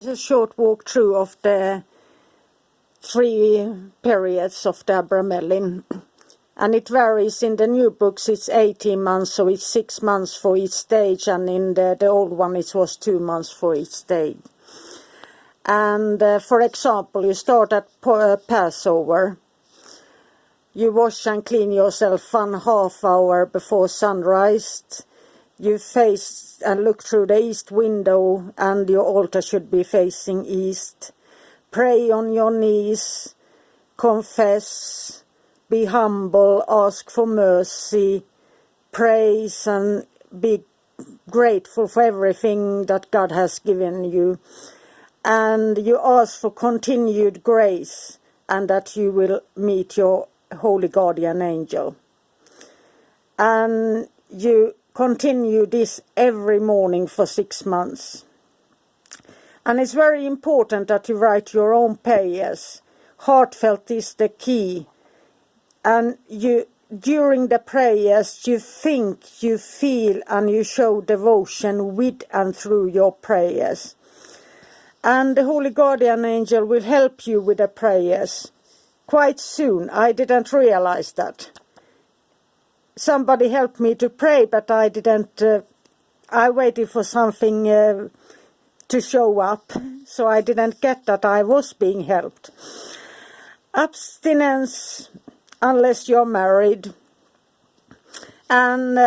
A short walkthrough of the 3 periods of the Abramelin, and it varies. In the new books it's 18 months, so it's 6 months for each stage, and in the old one it was 2 months for each stage. And for example, you start at Passover. You wash and clean yourself 1/2 hour before sunrise. You face and look through the east window, and your altar should be facing east. Pray on your knees, confess, be humble, ask for mercy, praise and be grateful for everything that God has given you. And you ask for continued grace and that you will meet your holy guardian angel. And you continue this every morning for 6 months. And it's very important that you write your own prayers. Heartfelt is the key. And you, during the prayers, you think, you feel, and you show devotion with and through your prayers. And the Holy Guardian Angel will help you with the prayers quite soon. I didn't realize that. Somebody helped me to pray, but I didn't. I waited for something to show up, so I didn't get that I was being helped. Abstinence, unless you're married. And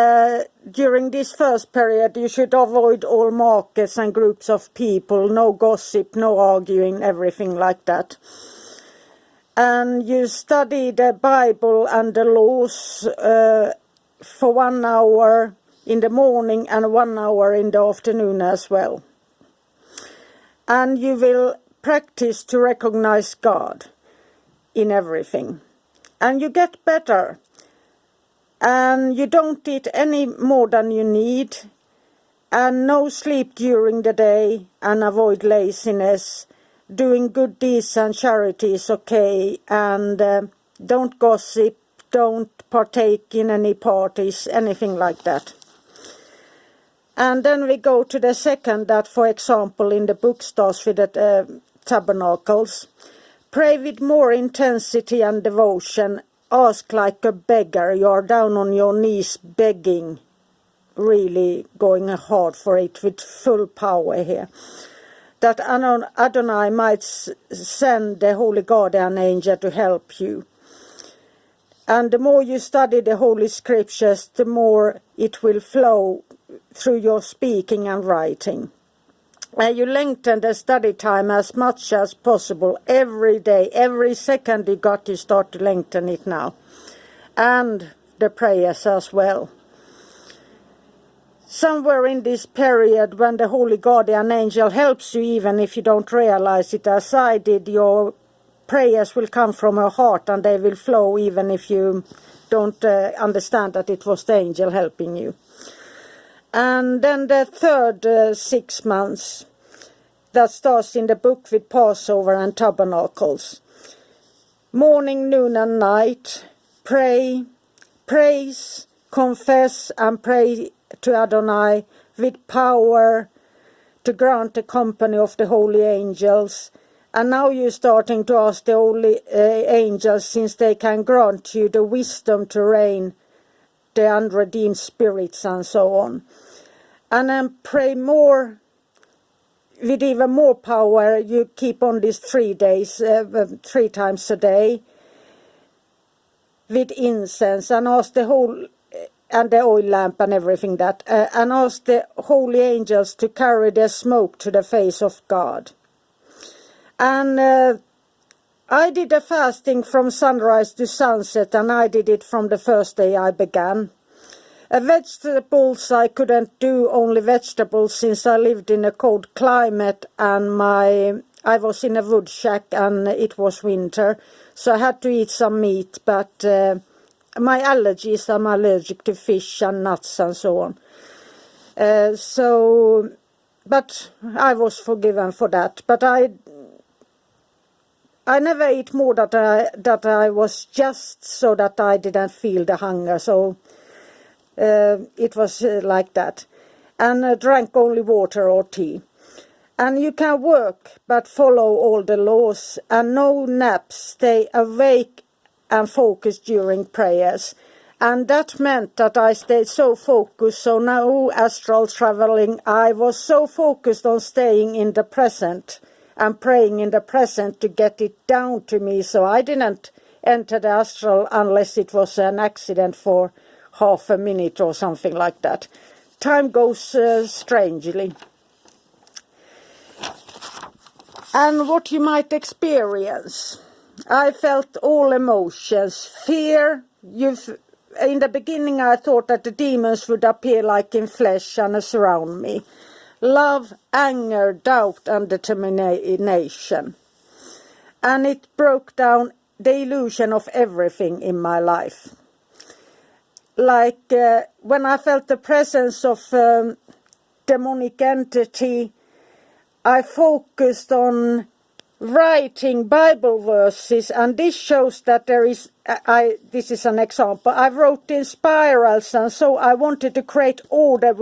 during this first period, you should avoid all markets and groups of people, no gossip, no arguing, everything like that. And you study the Bible and the laws for 1 hour in the morning and 1 hour in the afternoon as well. And you will practice to recognize God in everything. And you get better. And you don't eat any more than you need. And no sleep during the day, and avoid laziness. Doing good deeds and charity is okay, and don't gossip, don't partake in any parties, anything like that. And then we go to the second, that for example in the book starts with the tabernacles. Pray with more intensity and devotion, ask like a beggar, you are down on your knees begging, really going hard for it with full power here. That Adonai might send the Holy Guardian Angel to help you. And the more you study the Holy Scriptures, the more it will flow through your speaking and writing. And you lengthen the study time as much as possible every day. Every second you got, you start to lengthen it now. And the prayers as well. Somewhere in this period, when the Holy Guardian Angel helps you, even if you don't realize it as I did, your prayers will come from your heart and they will flow even if you don't understand that it was the angel helping you. And then the third 6 months, that starts in the book with Passover and Tabernacles. Morning, noon and night, pray, praise, confess and pray to Adonai with power to grant the company of the holy angels. And now you're starting to ask the holy angels, since they can grant you the wisdom to reign the unredeemed spirits and so on. And then pray more, with even more power. You keep on these 3 days, 3 times a day, with incense, and ask the whole, and the oil lamp and everything that, and ask the holy angels to carry their smoke to the face of God. And I did a fasting from sunrise to sunset, and I did it from the first day I began. Vegetables I couldn't do, only vegetables, since I lived in a cold climate and I was in a wood shack and it was winter, so I had to eat some meat, but my allergies, I'm allergic to fish and nuts and so on. But I was forgiven for that. But I never ate more that I was just so that I didn't feel the hunger. So it was like that. And drank only water or tea. And you can work but follow all the laws, and no naps, stay awake and focus during prayers. And that meant that I stayed so focused, so no astral traveling. I was so focused on staying in the present and praying in the present to get it down to me, so I didn't enter the astral unless it was an accident for half a minute or something like that. Time goes strangely. And what you might experience. I felt all emotions. Fear. In the beginning I thought that the demons would appear like in flesh and surround me. Love, anger, doubt and determination. And it broke down the illusion of everything in my life. Like when I felt the presence of demonic entity, I focused on writing Bible verses, and this shows that there is, this is an example, I wrote in spirals, and so I wanted to create order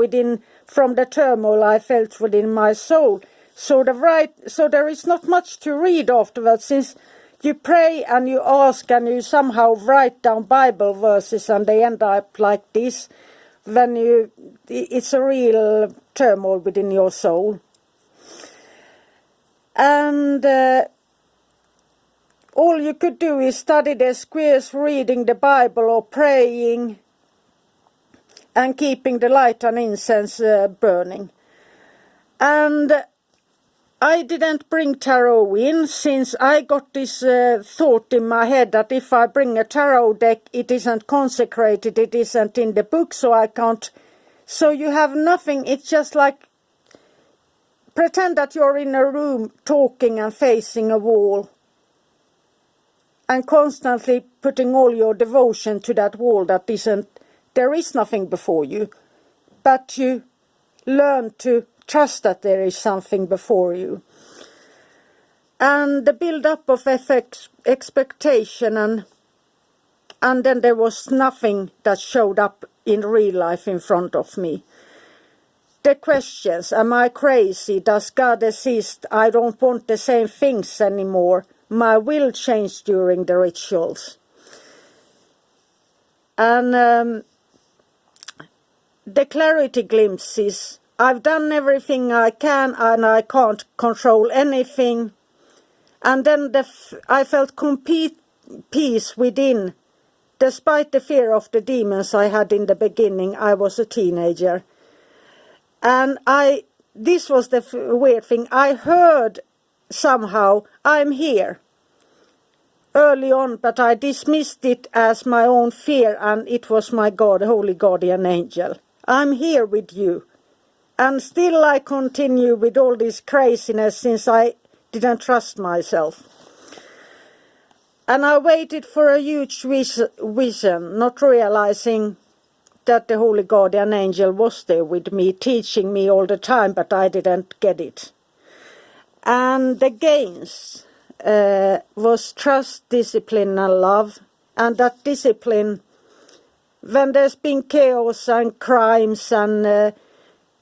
from the turmoil I felt within my soul. So there is not much to read afterwards, since you pray and you ask and you somehow write down Bible verses and they end up like this, it's a real turmoil within your soul. And all you could do is study the squares, reading the Bible or praying and keeping the light and incense burning. And I didn't bring tarot in, since I got this thought in my head that if I bring a tarot deck, it isn't consecrated, it isn't in the book, so I can't. So you have nothing, it's just like pretend that you're in a room talking and facing a wall and constantly putting all your devotion to that wall that isn't, there is nothing before you, but you learn to trust that there is something before you. And the build-up of expectation, and then there was nothing that showed up in real life in front of me. The questions, am I crazy? Does God exist? I don't want the same things anymore. My will changed during the rituals. And the clarity glimpses. I've done everything I can and I can't control anything. And then I felt complete peace within. Despite the fear of the demons I had in the beginning, I was a teenager. And this was the weird thing, I heard somehow, I'm here, early on, but I dismissed it as my own fear, and it was my God, holy guardian angel. I'm here with you. And still I continue with all this craziness since I didn't trust myself. And I waited for a huge vision, not realizing that the holy guardian angel was there with me, teaching me all the time, but I didn't get it. And the gains was trust, discipline and love. And that discipline, when there's been chaos and crimes and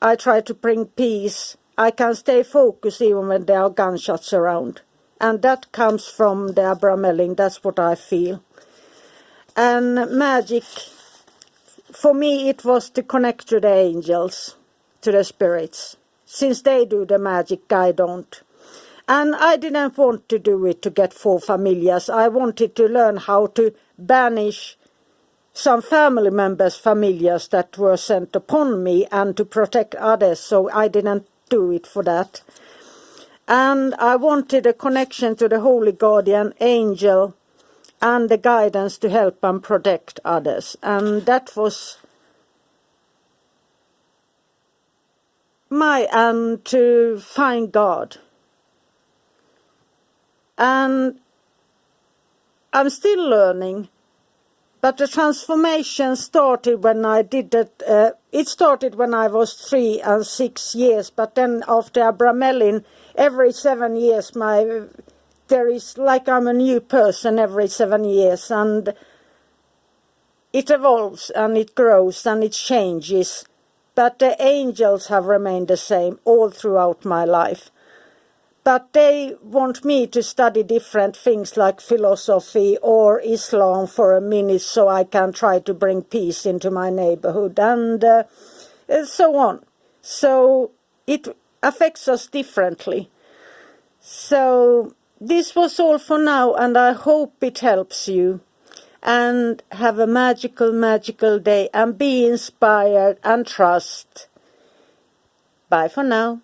I try to bring peace, I can stay focused even when there are gunshots around. And that comes from the Abramelin, that's what I feel. And magic, for me it was to connect to the angels, to the spirits. Since they do the magic, I don't. And I didn't want to do it to get 4 familiars. I wanted to learn how to banish some family members' familiars that were sent upon me and to protect others, so I didn't do it for that. And I wanted a connection to the holy guardian angel and the guidance to help and protect others. And that was and to find God. And I'm still learning, but the transformation started when I did that. It started when I was 3 and 6 years, but then after Abramelin, every 7 years, there is like I'm a new person every 7 years, and it evolves and it grows and it changes. But the angels have remained the same all throughout my life. But they want me to study different things like philosophy or Islam for a minute so I can try to bring peace into my neighborhood and so on. So it affects us differently. So this was all for now, and I hope it helps you. And have a magical, magical day, and be inspired and trust. Bye for now.